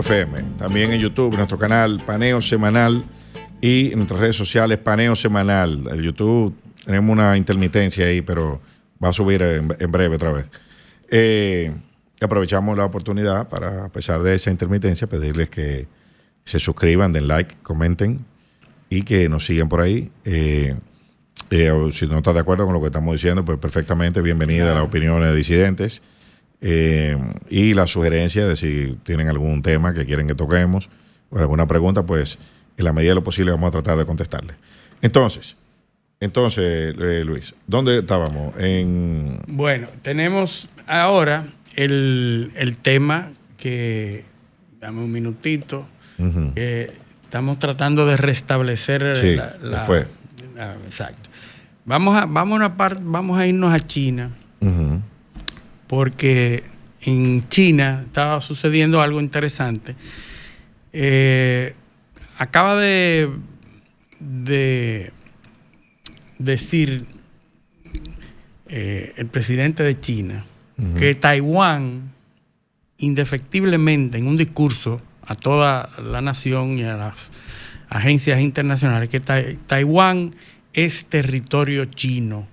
FM. También en YouTube, nuestro canal Paneo Semanal y en nuestras redes sociales Paneo Semanal. El YouTube tenemos una intermitencia ahí, pero va a subir en breve otra vez. Aprovechamos la oportunidad para, a pesar de esa intermitencia, pedirles que se suscriban, den like, comenten y que nos sigan por ahí. Si no estás de acuerdo con lo que estamos diciendo, pues perfectamente bienvenida a las opiniones de disidentes y la sugerencia de si tienen algún tema que quieren que toquemos o alguna pregunta, pues en la medida de lo posible vamos a tratar de contestarle. Entonces, Luis, ¿dónde estábamos? Bueno, tenemos ahora el tema que, dame un minutito, que estamos tratando de restablecer exacto. Vamos a irnos a China, porque en China estaba sucediendo algo interesante. Acaba de decir el presidente de China que Taiwán, indefectiblemente, en un discurso a toda la nación y a las agencias internacionales, que Taiwán es territorio chino.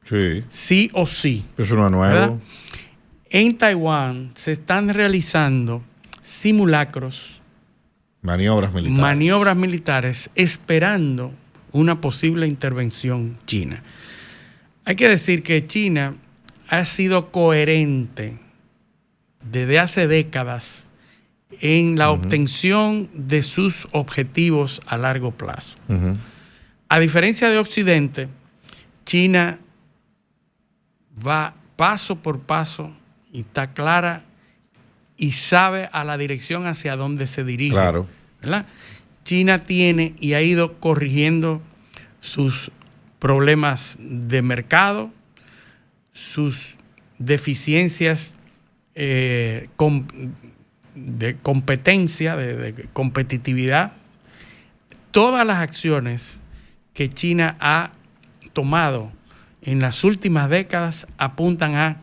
Sí. Sí o sí. Eso no es nuevo. ¿Verdad? En Taiwán se están realizando simulacros, maniobras militares, esperando una posible intervención china. Hay que decir que China ha sido coherente desde hace décadas en la obtención de sus objetivos a largo plazo. A diferencia de Occidente, China va paso por paso y está clara y sabe a la dirección hacia dónde se dirige. Claro. ¿Verdad? China tiene y ha ido corrigiendo sus problemas de mercado, sus deficiencias de competencia, de competitividad. Todas las acciones que China ha tomado en las últimas décadas apuntan a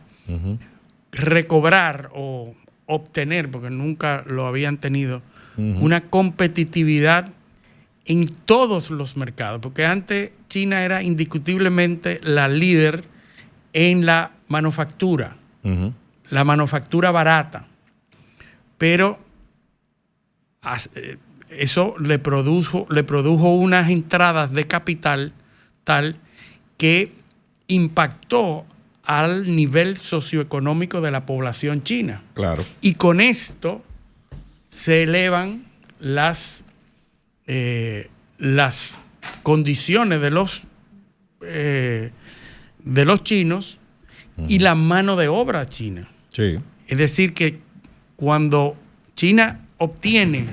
recobrar o obtener, porque nunca lo habían tenido, una competitividad en todos los mercados, porque antes China era indiscutiblemente la líder en la manufactura, la manufactura barata, pero eso le produjo unas entradas de capital tal que impactó al nivel socioeconómico de la población china. Claro. Y con esto se elevan las condiciones de los chinos y la mano de obra china. Sí. Es decir, que cuando China obtiene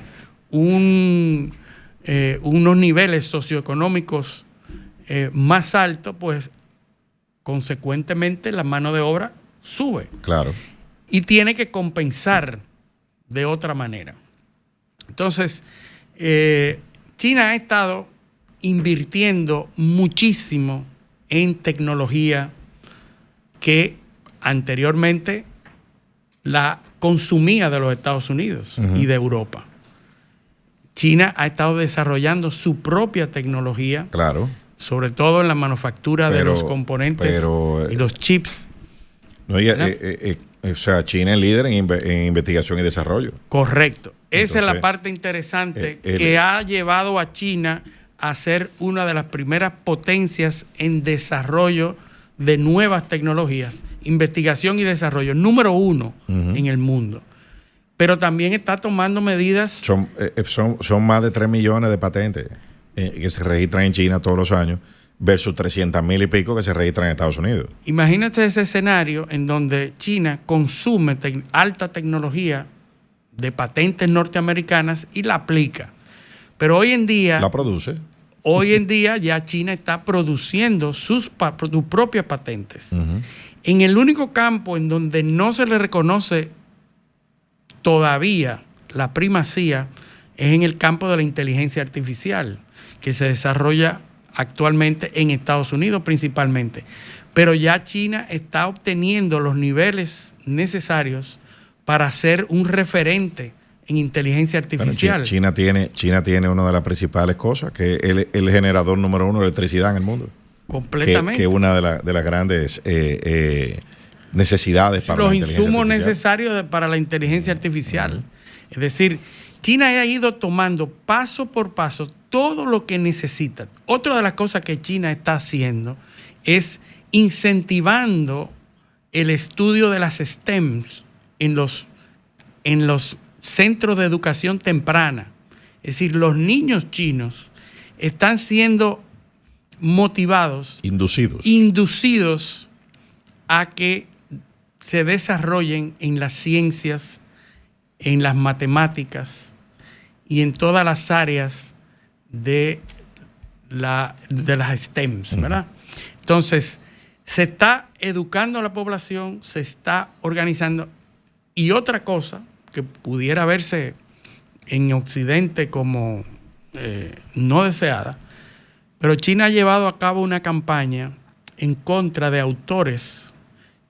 unos niveles socioeconómicos más altos, pues consecuentemente la mano de obra sube. Claro. Y tiene que compensar de otra manera. Entonces, China ha estado invirtiendo muchísimo en tecnología que anteriormente la consumía de los Estados Unidos y de Europa. China ha estado desarrollando su propia tecnología, claro, sobre todo en la manufactura de los componentes y los chips. No, o sea, China es líder en investigación y desarrollo. Correcto. Esa es la parte interesante que ha llevado a China a ser una de las primeras potencias en desarrollo de nuevas tecnologías, investigación y desarrollo, número 1 en el mundo. Pero también está tomando medidas. Son más de 3 millones de patentes que se registran en China todos los años, versus 300,000 y pico que se registran en Estados Unidos. Imagínate ese escenario en donde China consume alta tecnología de patentes norteamericanas y la aplica. Pero hoy en día... La produce. Hoy en día ya China está produciendo sus propias patentes. En el único campo en donde no se le reconoce todavía la primacía es en el campo de la inteligencia artificial, que se desarrolla actualmente en Estados Unidos principalmente. Pero ya China está obteniendo los niveles necesarios para ser un referente en inteligencia artificial. Bueno, China tiene una de las principales cosas, que es el generador número 1 de electricidad en el mundo. Completamente. Que es una de las grandes necesidades para los la inteligencia insumos artificial. necesarios para la inteligencia artificial. Es decir, China ha ido tomando paso por paso todo lo que necesita. Otra de las cosas que China está haciendo es incentivando el estudio de las STEMs en los centros de educación temprana. Es decir, los niños chinos están siendo motivados, inducidos a que se desarrollen en las ciencias, en las matemáticas y en todas las áreas de las STEMs, ¿verdad? Entonces, se está educando a la población, se está organizando. Y otra cosa que pudiera verse en Occidente como no deseada, pero China ha llevado a cabo una campaña en contra de autores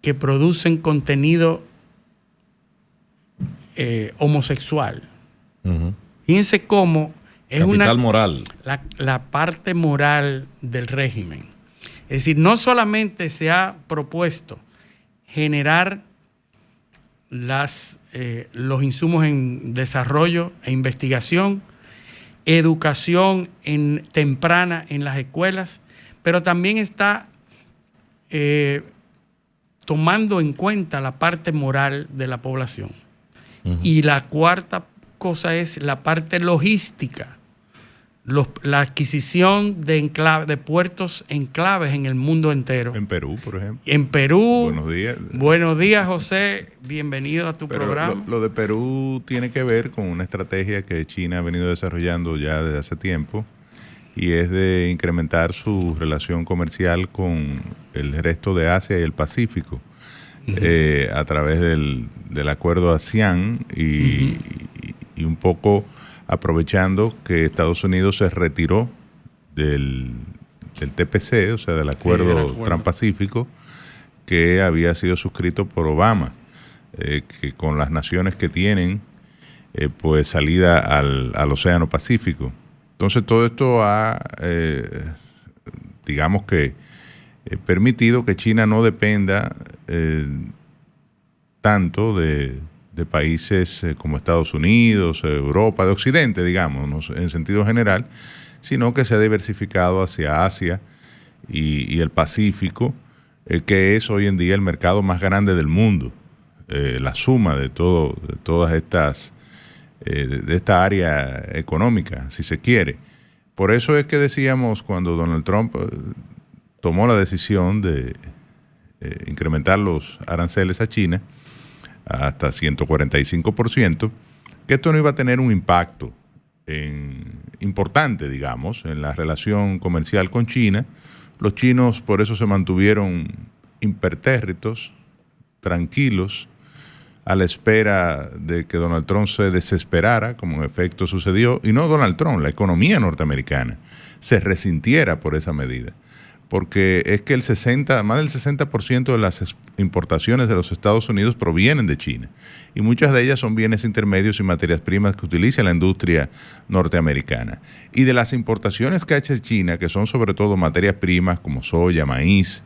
que producen contenido homosexual. Fíjense cómo es capital moral. La parte moral del régimen. Es decir, no solamente se ha propuesto generar los insumos en desarrollo e investigación, educación temprana en las escuelas, pero también está tomando en cuenta la parte moral de la población. Y la cuarta cosa es la parte logística, la adquisición de puertos enclaves en el mundo entero. En Perú, por ejemplo. En Perú. Buenos días. Buenos días, José. Bienvenido a tu programa. Lo de Perú tiene que ver con una estrategia que China ha venido desarrollando ya desde hace tiempo, y es de incrementar su relación comercial con el resto de Asia y el Pacífico, a través del acuerdo ASEAN y un poco aprovechando que Estados Unidos se retiró del TPC, o sea, del acuerdo Transpacífico, que había sido suscrito por Obama, que con las naciones que tienen pues salida al Océano Pacífico. Entonces todo esto ha, digamos que, permitido que China no dependa tanto de países como Estados Unidos, Europa, de Occidente, digamos, en sentido general, sino que se ha diversificado hacia Asia y el Pacífico, que es hoy en día el mercado más grande del mundo. La suma de todas estas, de esta área económica, si se quiere. Por eso es que decíamos, cuando Donald Trump tomó la decisión de incrementar los aranceles a China hasta 145%, que esto no iba a tener un impacto importante, digamos, en la relación comercial con China. Los chinos por eso se mantuvieron impertérritos, tranquilos, a la espera de que Donald Trump se desesperara, como en efecto sucedió, y no Donald Trump, la economía norteamericana se resintiera por esa medida. Porque es que más del 60% de las importaciones de los Estados Unidos provienen de China. Y muchas de ellas son bienes intermedios y materias primas que utiliza la industria norteamericana. Y de las importaciones que ha hecho China, que son sobre todo materias primas como soya, maíz,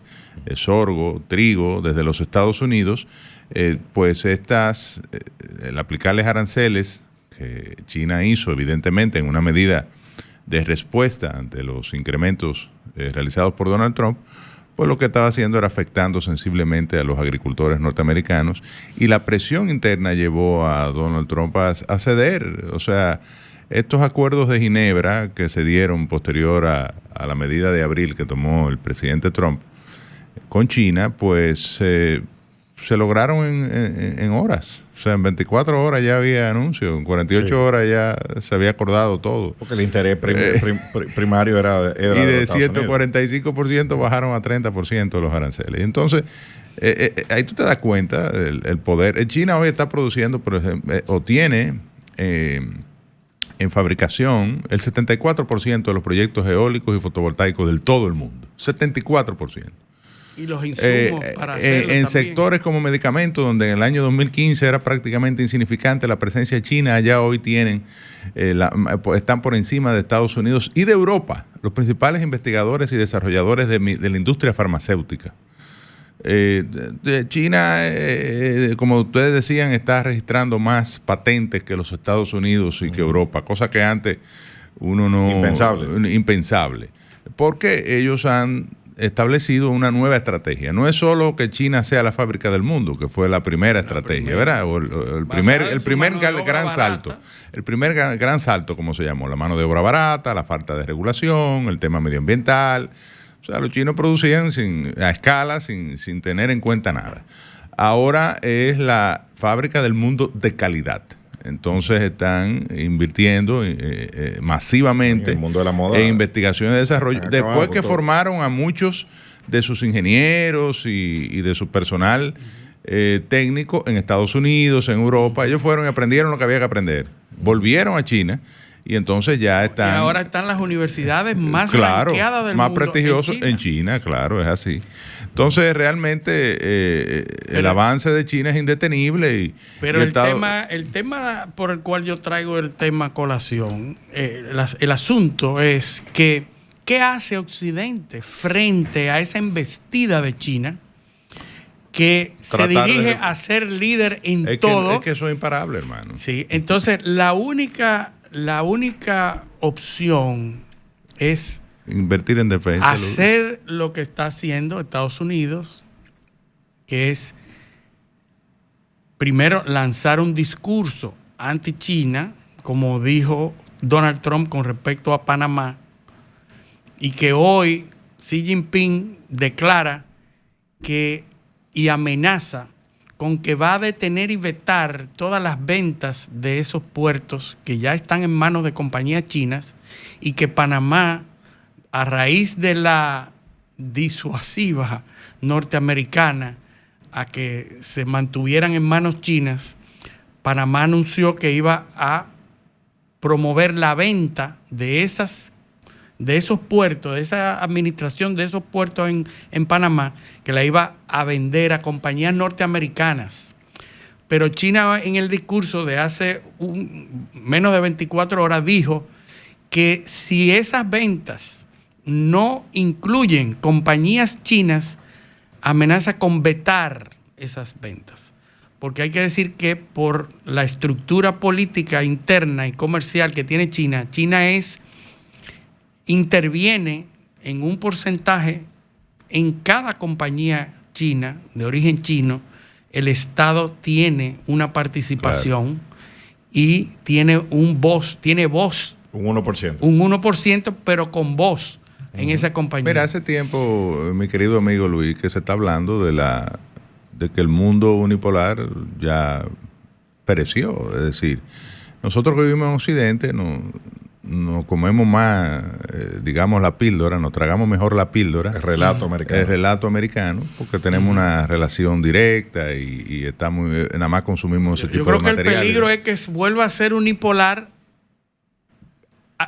sorgo, trigo, desde los Estados Unidos, pues el aplicarles aranceles que China hizo, evidentemente, en una medida de respuesta ante los incrementos realizados por Donald Trump, pues lo que estaba haciendo era afectando sensiblemente a los agricultores norteamericanos, y la presión interna llevó a Donald Trump a ceder. O sea, estos acuerdos de Ginebra que se dieron posterior a la medida de abril que tomó el presidente Trump con China, pues se lograron en horas. O sea, en 24 horas ya había anuncio, en 48 horas ya se había acordado todo. Porque el interés primario era y de 145% bajaron a 30% los aranceles. Entonces, ahí tú te das cuenta el poder. China hoy está produciendo, por ejemplo, o tiene en fabricación el 74% de los proyectos eólicos y fotovoltaicos del todo el mundo. 74%. Y los insumos para hacerlo en también. sectores como medicamentos, donde en el año 2015 era prácticamente insignificante la presencia china, allá hoy tienen, están por encima de Estados Unidos y de Europa, los principales investigadores y desarrolladores de la industria farmacéutica. China, como ustedes decían, está registrando más patentes que los Estados Unidos y que Europa, cosa que antes uno no... Impensable. Porque ellos han establecido una nueva estrategia. No es solo que China sea la fábrica del mundo, que fue la primera estrategia, ¿verdad? O el primer gran salto. El primer gran salto, como se llamó, la mano de obra barata, la falta de regulación, el tema medioambiental. O sea, los chinos producían a escala, sin tener en cuenta nada. Ahora es la fábrica del mundo de calidad. Entonces están invirtiendo masivamente en el mundo de la moda, en investigación y desarrollo. Después que formaron a muchos de sus ingenieros y de su personal técnico en Estados Unidos, en Europa, ellos fueron y aprendieron lo que había que aprender. Volvieron a China y entonces ya están... Y ahora están las universidades más ranqueadas del más mundo prestigiosas en China, claro, es así. Entonces realmente el avance de China es indetenible. Pero el tema por el cual yo traigo el tema a colación, el asunto es que ¿qué hace Occidente frente a esa embestida de China que se dirige a ser líder en todo? Es que eso es imparable, hermano. Sí, entonces la única opción es invertir en defensa. Hacer lo que está haciendo Estados Unidos, que es primero lanzar un discurso anti-China, como dijo Donald Trump con respecto a Panamá, y que hoy Xi Jinping declara y amenaza con que va a detener y vetar todas las ventas de esos puertos que ya están en manos de compañías chinas, y que Panamá, a raíz de la disuasiva norteamericana a que se mantuvieran en manos chinas, Panamá anunció que iba a promover la venta de esos puertos, de esa administración de esos puertos en Panamá, que la iba a vender a compañías norteamericanas. Pero China, en el discurso de hace menos de 24 horas, dijo que si esas ventas no incluyen compañías chinas, amenaza con vetar esas ventas. Porque hay que decir que por la estructura política interna y comercial que tiene China, interviene en un porcentaje en cada compañía china, de origen chino. El Estado tiene una participación, claro, y tiene voz. Un 1%. Un 1%, pero con voz en esa compañía. Mira, hace tiempo, mi querido amigo Luis, que se está hablando de que el mundo unipolar ya pereció. Es decir, nosotros que vivimos en Occidente nos comemos más, digamos, la píldora, nos tragamos mejor la píldora. El relato americano. El relato americano, porque tenemos una relación directa y estamos, nada más consumimos ese tipo de materiales. Yo creo que el peligro es que vuelva a ser unipolar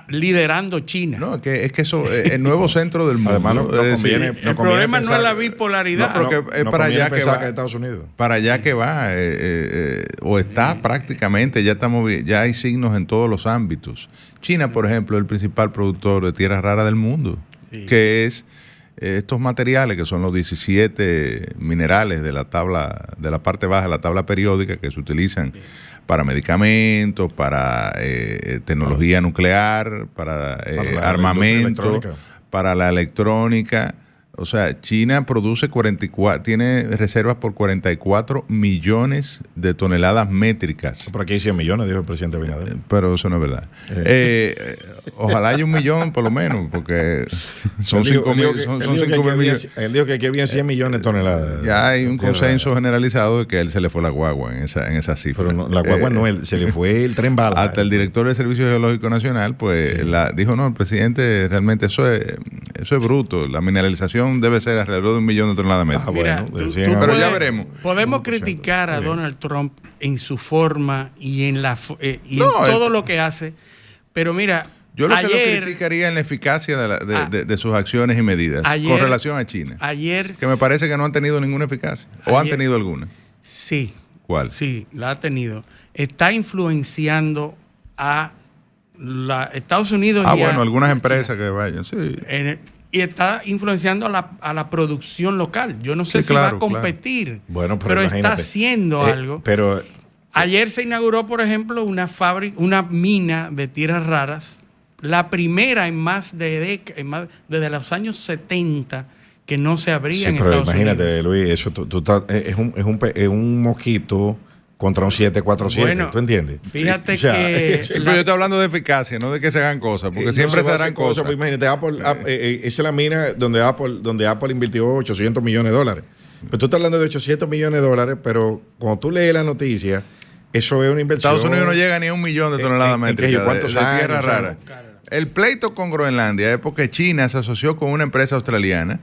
liderando China. No, es que eso es el nuevo centro del mundo. Además, no conviene, el problema no es la bipolaridad. No, porque es para allá que va. Que Estados Unidos. Para allá que va, o está prácticamente, ya hay signos en todos los ámbitos. China, por ejemplo, es el principal productor de tierra rara del mundo, que es estos materiales que son los 17 minerales de la parte baja de la tabla periódica, que se utilizan para medicamentos, para tecnología nuclear, para armamento, para la electrónica. O sea, China tiene reservas por 44 millones de toneladas métricas. Por aquí hay 100 millones, dijo el presidente Abinader. Pero eso no es verdad. Ojalá haya 1 millón por lo menos, porque son 5 millones. Él dijo que aquí había 100 millones de toneladas. Ya hay un consenso generalizado de que a él se le fue la guagua en esa cifra. Pero no, la guagua no, se le fue el tren bala. Hasta el director del Servicio Geológico Nacional, pues dijo, no, el presidente, realmente eso es bruto. La mineralización debe ser alrededor de 1 millón de toneladas métricas. Mira, pero ya veremos. Podemos criticar a Donald Trump en su forma y en todo lo que hace, pero mira, Yo lo que lo criticaría en la eficacia de sus acciones y medidas con relación a China. Que me parece que no han tenido ninguna eficacia. ¿O han tenido alguna? Sí. ¿Cuál? Sí, la ha tenido. Está influenciando a Estados Unidos. Bueno, algunas empresas que vayan, sí. Y está influenciando a la producción local. Yo no sé si va a competir, claro. Bueno, pero está haciendo algo. Ayer se inauguró, por ejemplo, una mina de tierras raras, la primera desde los años 70 que no se abría en Estados Unidos. Imagínate, Luis, eso es un mosquito contra un 747, bueno, ¿tú entiendes? Fíjate pero yo estoy hablando de eficacia, no de que se hagan cosas, porque siempre se harán cosas. Pues imagínate, esa es la mina donde Apple invirtió $800 millones. Pero tú estás hablando de $800 millones, pero cuando tú lees la noticia, eso es una inversión. Estados Unidos no llega ni a 1 millón de toneladas métricas ¿cuántos de tierra rara. El pleito con Groenlandia es porque China se asoció con una empresa australiana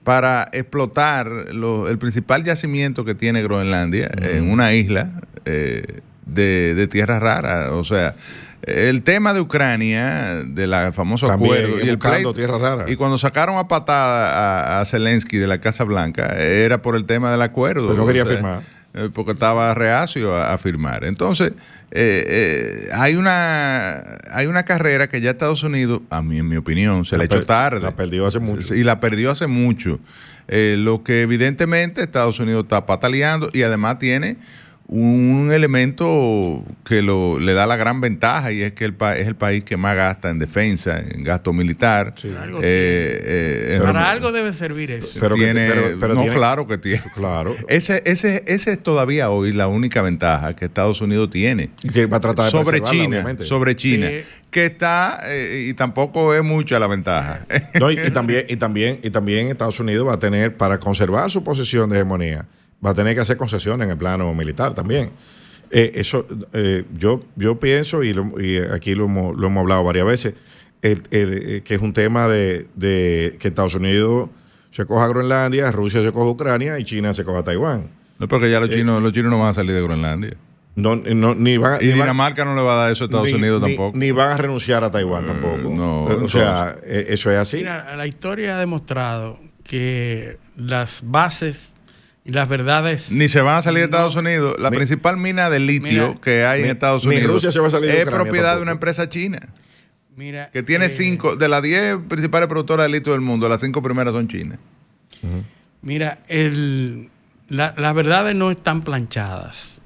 para explotar el principal yacimiento que tiene Groenlandia en una isla de tierras raras. O sea, el tema de Ucrania, del famoso también acuerdo y el pleito, tierras raras. Y cuando sacaron a patada a Zelensky de la Casa Blanca, era por el tema del acuerdo. Pero no quería firmar. Porque estaba reacio a firmar. Entonces, hay una carrera que ya Estados Unidos, en mi opinión, se le echó tarde. La perdió hace mucho. Y la perdió hace mucho. Lo que evidentemente Estados Unidos está pataleando y además tiene un elemento que le da la gran ventaja, y es que es el país que más gasta en defensa, en gasto militar. Sí. Para algo debe servir eso. Pero claro que tiene. Claro. Ese es todavía hoy la única ventaja que Estados Unidos tiene. Y que va a tratar de sobre China, obviamente. sobre China. Que está, y tampoco es mucha la ventaja. No, y también Estados Unidos va a tener, para conservar su posición de hegemonía, va a tener que hacer concesiones en el plano militar también. Yo pienso, y aquí lo hemos hablado varias veces, que es un tema de que Estados Unidos se coja Groenlandia, Rusia se coja Ucrania y China se coja Taiwán. No, porque ya los chinos no van a salir de Groenlandia. Ni Dinamarca no le va a dar eso a Estados Unidos tampoco. Ni van a renunciar a Taiwán tampoco. Eso es así. Mira, la historia ha demostrado que las bases y las verdades... Ni se van a salir de Estados Unidos. La principal mina de litio que hay en Estados Unidos Rusia se va a salir de es propiedad de una empresa china. Mira, que tiene 5, de las 10 principales productoras de litio del mundo, las 5 primeras son chinas. Mira, las verdades no están planchadas.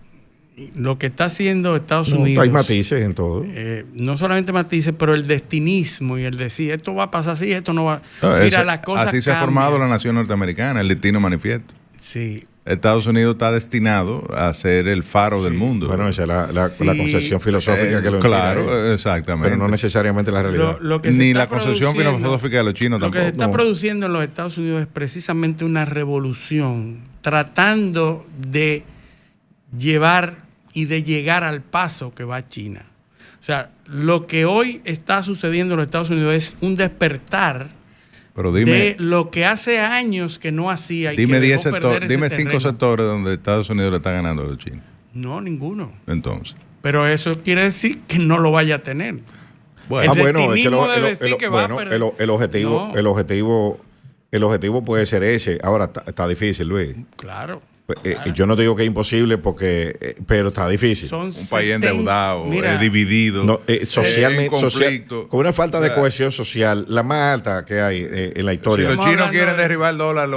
Lo que está haciendo Estados Unidos... Hay matices en todo. No solamente matices, pero el destinismo y el decir, esto va a pasar así, esto no va... Mira, las cosas así se ha formado la nación norteamericana, el Destino Manifiesto. Sí. Estados Unidos está destinado a ser el faro del mundo. Bueno, esa es la concepción filosófica que lo claro, inspira, exactamente. Pero no necesariamente la realidad. Ni la concepción filosófica de los chinos tampoco. Lo que se está produciendo en los Estados Unidos es precisamente una revolución, tratando de llevar y de llegar al paso que va China. O sea, lo que hoy está sucediendo en los Estados Unidos es un despertar de lo que hace años que no hacía. Dime 5 sectores donde Estados Unidos le está ganando a los chinos. No, ninguno. Entonces. Pero eso quiere decir que no lo vaya a tener. Bueno, el objetivo puede ser ese. Ahora está difícil, Luis. Claro. Yo no te digo que es imposible, pero está difícil. Un país endeudado, dividido, socialmente, conflicto, con una falta de cohesión social, la más alta que hay en la historia. Si los chinos quieren derribar el dólar,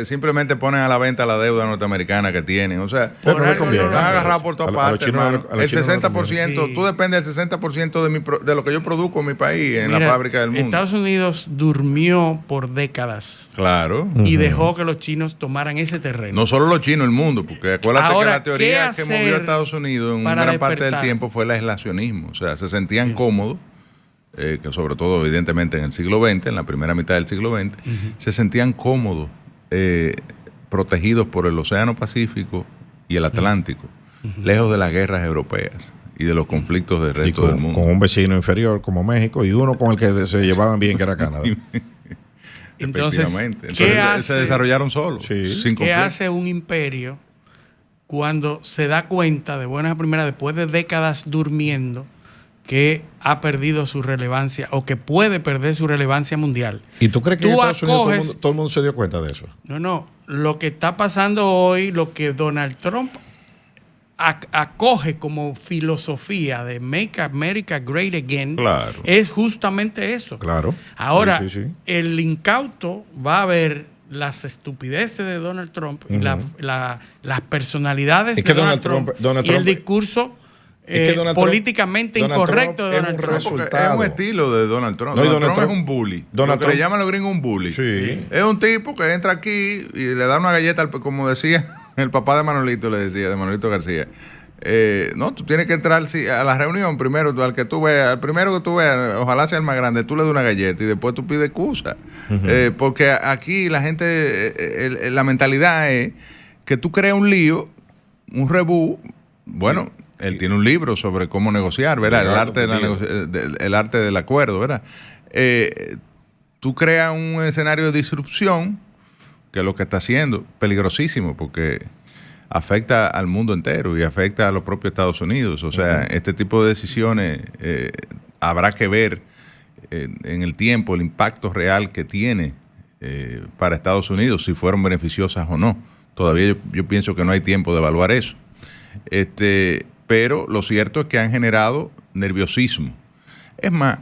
simplemente ponen a la venta la deuda norteamericana que tienen. O sea, no le conviene. Están agarrados por todas partes. El 60%, tú dependes del 60% de lo que yo produzco en mi país, en la fábrica del mundo. Estados Unidos durmió por décadas. Claro. Y dejó que los chinos tomaran ese terreno. No solo los chinos, el mundo, porque acuérdate que la teoría que movió a Estados Unidos en gran parte del tiempo fue el aislacionismo. O sea, se sentían cómodos, que sobre todo evidentemente en el siglo XX, en la primera mitad del siglo XX, se sentían cómodos, protegidos por el Océano Pacífico y el Atlántico, lejos de las guerras europeas y de los conflictos del resto del mundo. Con un vecino inferior como México y uno con el que se llevaban bien, que era Canadá. Entonces se desarrollaron solos. Sí. ¿Qué hace un imperio cuando se da cuenta de buenas a primeras, después de décadas durmiendo, que ha perdido su relevancia o que puede perder su relevancia mundial. ¿Y tú crees que en Estados Unidos todo el mundo se dio cuenta de eso? No. Lo que está pasando hoy, lo que Donald Trump acoge como filosofía de Make America Great Again, claro, es justamente eso. Claro. Ahora, sí. el incauto va a ver las estupideces de Donald Trump y las personalidades de Donald Trump y el discurso políticamente incorrecto de Donald Trump. Es un estilo de Donald Trump. Donald Trump es un bully. Lo que le llaman los gringos un bully. Sí. Es un tipo que entra aquí y le da una galleta, como decía el papá de Manolito, de Manolito García. No, tú tienes que entrar a la reunión primero, al primero que tú veas, ojalá sea el más grande, tú le das una galleta y después tú pides excusa. Porque aquí la gente, la mentalidad es que tú creas un lío, un rebú. Bueno, él tiene un libro sobre cómo negociar, ¿verdad? El arte del acuerdo, ¿verdad? Tú creas un escenario de disrupción, que es lo que está haciendo, peligrosísimo, porque afecta al mundo entero y afecta a los propios Estados Unidos. O sea, este tipo de decisiones habrá que ver en el tiempo el impacto real que tiene para Estados Unidos, si fueron beneficiosas o no. Todavía yo pienso que no hay tiempo de evaluar eso. Pero lo cierto es que han generado nerviosismo. Es más,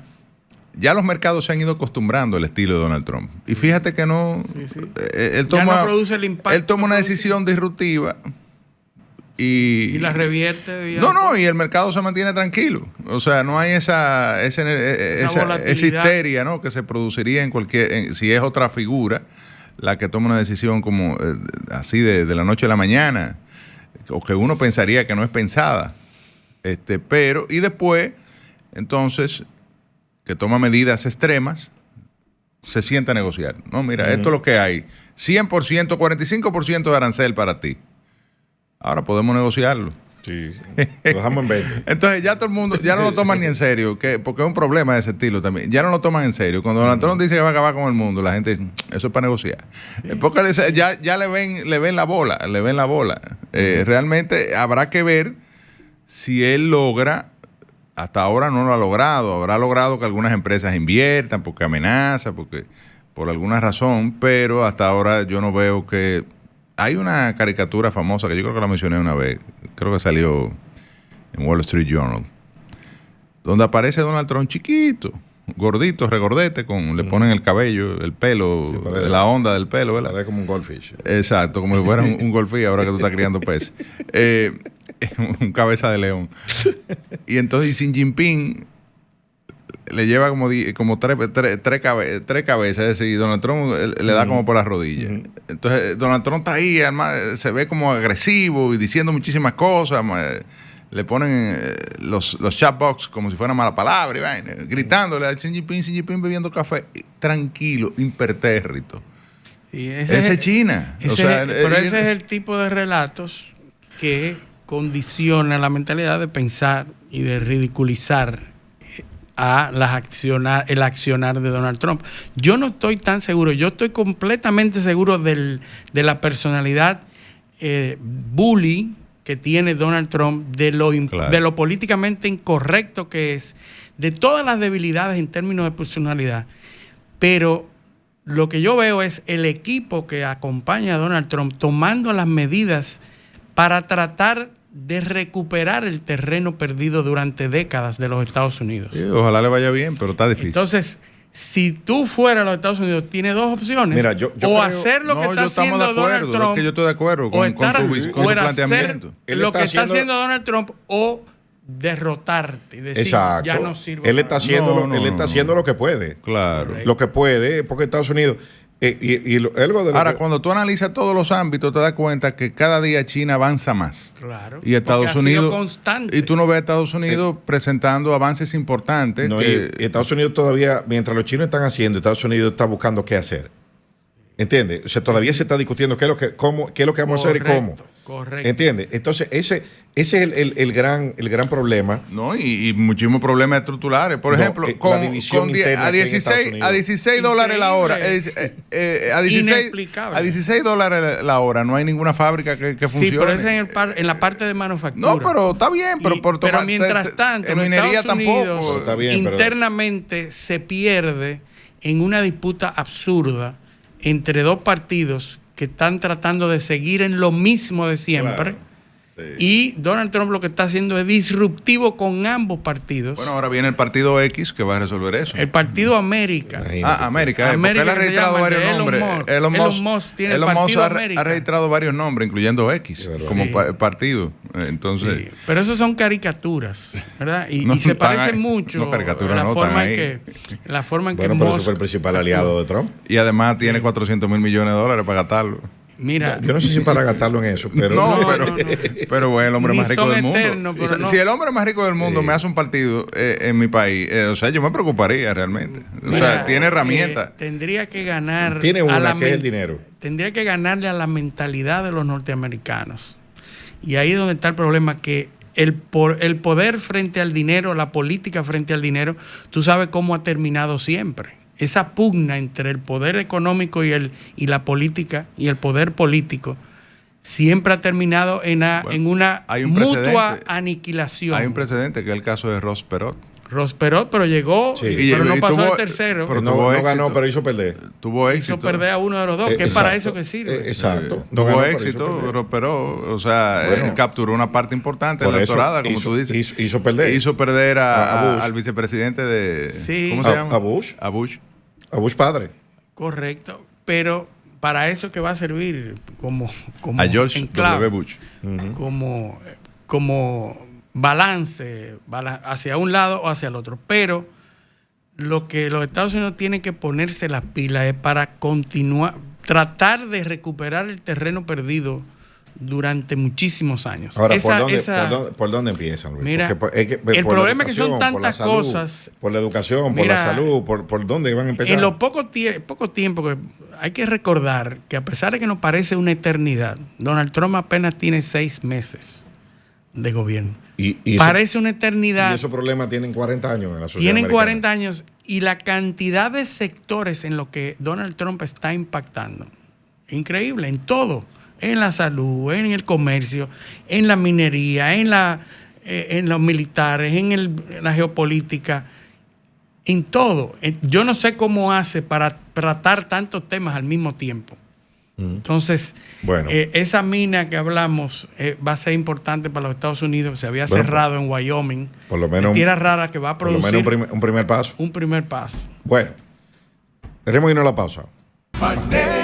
ya los mercados se han ido acostumbrando al estilo de Donald Trump. Y fíjate que no... Sí. Él ya no produce el impacto. Él toma una decisión disruptiva y la revierte. No, y el mercado se mantiene tranquilo. O sea, no hay esa histeria, ¿no?, que se produciría si es otra figura la que toma una decisión como así de la noche a la mañana, o que uno pensaría que no es pensada. Pero, y después, entonces, que toma medidas extremas, se sienta a negociar. No, mira, esto es lo que hay. 100%, 45% de arancel para ti. Ahora podemos negociarlo. Sí, lo dejamos en 20. Entonces ya todo el mundo, ya no lo toman ni en serio, porque es un problema de ese estilo también. Ya no lo toman en serio. Cuando Donald Trump dice que va a acabar con el mundo, la gente dice, eso es para negociar. Porque ya le ven la bola, realmente habrá que ver si él logra. Hasta ahora no lo ha logrado. Habrá logrado que algunas empresas inviertan porque amenaza, por alguna razón, pero hasta ahora yo no veo que... Hay una caricatura famosa que yo creo que la mencioné una vez, creo que salió en Wall Street Journal, donde aparece Donald Trump chiquito, gordito, regordete, le ponen el cabello, el pelo, la onda del pelo, ¿verdad? Parece como un goldfish. Exacto, como si fuera un goldfish ahora que tú estás criando peces. Un cabeza de león. Y entonces Xi Jinping le lleva como tres cabezas, es decir, Donald Trump le da como por las rodillas. Entonces Donald Trump está ahí, además, se ve como agresivo y diciendo muchísimas cosas. Le ponen los chatbox como si fuera mala palabra, y vaina, gritándole a Xi Jinping bebiendo café, tranquilo, impertérrito. Ese es China. Pero ese es el tipo de relatos que condiciona la mentalidad de pensar y de ridiculizar a el accionar de Donald Trump. Yo no estoy tan seguro, yo estoy completamente seguro de la personalidad bully que tiene Donald Trump, de lo políticamente incorrecto que es, de todas las debilidades en términos de personalidad. Pero lo que yo veo es el equipo que acompaña a Donald Trump tomando las medidas para tratar de recuperar el terreno perdido durante décadas de los Estados Unidos. Sí, ojalá le vaya bien, pero está difícil. Entonces, si tú fueras a los Estados Unidos, tienes dos opciones. Mira, yo creo, hacer lo que está haciendo Donald Trump. Es que yo estoy de acuerdo con tu planteamiento. Lo que está haciendo Donald Trump o derrotarte y decir, exacto, ya no sirve. Él está haciendo lo que puede. Claro. Correcto. Lo que puede, porque Estados Unidos... Ahora, cuando tú analizas todos los ámbitos, te das cuenta que cada día China avanza más. Claro. Y Estados Unidos. Constante. Y tú no ves a Estados Unidos presentando avances importantes. No, y Estados Unidos todavía, mientras los chinos están haciendo, Estados Unidos está buscando qué hacer. ¿Entiendes? O sea, todavía se está discutiendo qué es lo que, qué es lo que vamos a hacer y cómo. Correcto. ¿Entiendes? Entonces, ese es el gran problema. No, y muchísimos problemas estructurales. Por ejemplo, la división interna a aquí en Estados 16, Unidos. a 16 dólares la hora. A 16 dólares la hora no hay ninguna fábrica que funcione. Sí, pero es en la parte de manufactura. No, pero está bien. Pero mientras tanto, en minería Estados Unidos, tampoco. Está bien, internamente se pierde en una disputa absurda entre dos partidos que están tratando de seguir en lo mismo de siempre. Claro, sí. Y Donald Trump lo que está haciendo es disruptivo con ambos partidos. Bueno, ahora viene el partido X que va a resolver eso. El partido América. América. Porque él ha que se registrado llama varios Elon nombres. Musk. Elon Musk tiene el partido América. ha registrado varios nombres, incluyendo X, como partido. Entonces, Sí, pero eso son caricaturas, ¿verdad? Y No, se están parecen ahí. mucho No, caricaturas la no, forma están en ahí. la forma en que Bueno, pero ese Musk fue el principal aliado de Trump. y además tiene 400 mil millones de dólares para gastarlo. Mira, Yo no sé si para gastarlo en eso, pero... Pero bueno, el hombre Ni más rico son del mundo. eternos, pero no. Si el hombre más rico del mundo me hace un partido en mi país, o sea, yo me preocuparía realmente. O sea, mira, tiene herramientas. Tendría que ganar. Tiene a una la que es el men- dinero. Tendría que ganarle a la mentalidad de los norteamericanos. Y ahí es donde está el problema, que el poder frente al dinero, la política frente al dinero, tú sabes cómo ha terminado siempre. Esa pugna entre el poder económico y la política y el poder político siempre ha terminado en una hay un mutua precedente. aniquilación. Hay un precedente que es el caso de Ross Perot. Ross Perot, pero llegó, Sí. pero no Y pasó tuvo- de tercero. pero no tuvo ganó, éxito. pero hizo perder. Tuvo éxito. Hizo perder a uno de los dos, que es para eso Exacto. que sirve. Exacto. No ganó, Tuvo pero hizo éxito, perder. pero, o sea, Bueno. él capturó una parte importante de Por la eso electorada, como hizo- tú dices. hizo perder. Hizo perder A Bush. al vicepresidente de... Sí. ¿Cómo se A- llama? a Bush. A Bush. A Bush padre. Correcto, pero para eso que va a servir como A George enclave, W. Bush. como balance hacia un lado o hacia el otro. Pero lo que los Estados Unidos tienen que ponerse las pilas es para continuar, tratar de recuperar el terreno perdido durante muchísimos años. Ahora, Esa- ¿por dónde empiezan, Luis? Mira, Porque es que, el por la problema es que son educación, por la tantas salud, cosas. Por la educación, por Mira, la salud, por dónde van a empezar. En lo poco tiempo que hay que recordar que, a pesar de que nos parece una eternidad, Donald Trump apenas tiene 6 meses de gobierno. Y eso- Parece una eternidad. Y esos problemas tienen 40 años en la sociedad Tienen americana. 40 años y la cantidad de sectores en los que Donald Trump está impactando. Increíble, en todo. En la salud, en el comercio, en la minería, en los militares, en la geopolítica, en todo. Yo no sé cómo hace para tratar tantos temas al mismo tiempo. Entonces, Bueno. esa mina que hablamos va a ser importante para los Estados Unidos. Se había Bueno, cerrado en Wyoming. por lo menos- Tierra rara que va a Por lo producir menos un primer paso. un primer paso. Bueno, tenemos que irnos a la pausa. Manera